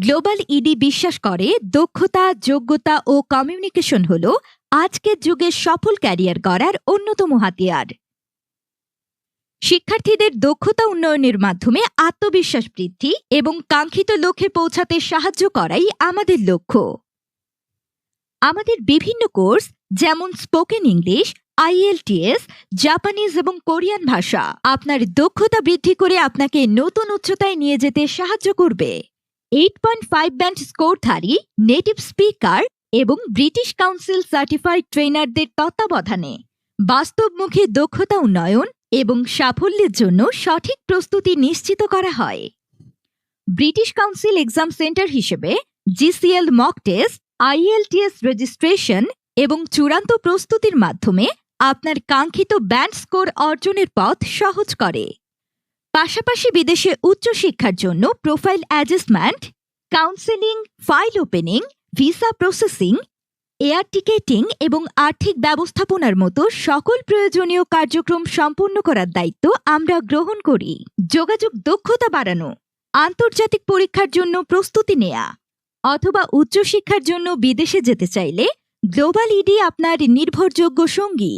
Global ED বিশ্বাস করে দক্ষতা, যোগ্যতা ও কমিউনিকেশন হল আজকের যুগে সফল ক্যারিয়ার গড়ার অন্যতম হাতিয়ার। শিক্ষার্থীদের দক্ষতা উন্নয়নের মাধ্যমে আত্মবিশ্বাস বৃদ্ধি এবং কাঙ্ক্ষিত লক্ষ্যে পৌঁছাতে সাহায্য করাই আমাদের লক্ষ্য। আমাদের বিভিন্ন কোর্স যেমন স্পোকেন ইংলিশ, IELTS, জাপানিজ এবং কোরিয়ান ভাষা আপনার দক্ষতা বৃদ্ধি করে আপনাকে নতুন উচ্চতায় নিয়ে যেতে সাহায্য করবে। 8.5 ব্যান্ড স্কোরধারী নেটিভ স্পিকার এবং ব্রিটিশ কাউন্সিল সার্টিফাইড ট্রেনারদের তত্ত্বাবধানে বাস্তবমুখী দক্ষতা উন্নয়ন এবং সাফল্যের জন্য সঠিক প্রস্তুতি নিশ্চিত করা হয়। ব্রিটিশ কাউন্সিল এক্সাম সেন্টার হিসেবে GCL mock test, IELTS registration এবং চূড়ান্ত প্রস্তুতির মাধ্যমে আপনার কাঙ্ক্ষিত ব্যান্ড স্কোর অর্জনের পথ সহজ করে। পাশাপাশি বিদেশে উচ্চশিক্ষার জন্য profile adjustment, counselling, file opening, visa processing, air ticketing এবং আর্থিক ব্যবস্থাপনার মতো সকল প্রয়োজনীয় কার্যক্রম সম্পন্ন করার দায়িত্ব আমরা গ্রহণ করি। যোগাযোগ দক্ষতা বাড়ানো, আন্তর্জাতিক পরীক্ষার জন্য প্রস্তুতি নেয়া অথবা উচ্চশিক্ষার জন্য বিদেশে যেতে চাইলে গ্লোবাল ইডি আপনার নির্ভরযোগ্য সঙ্গী।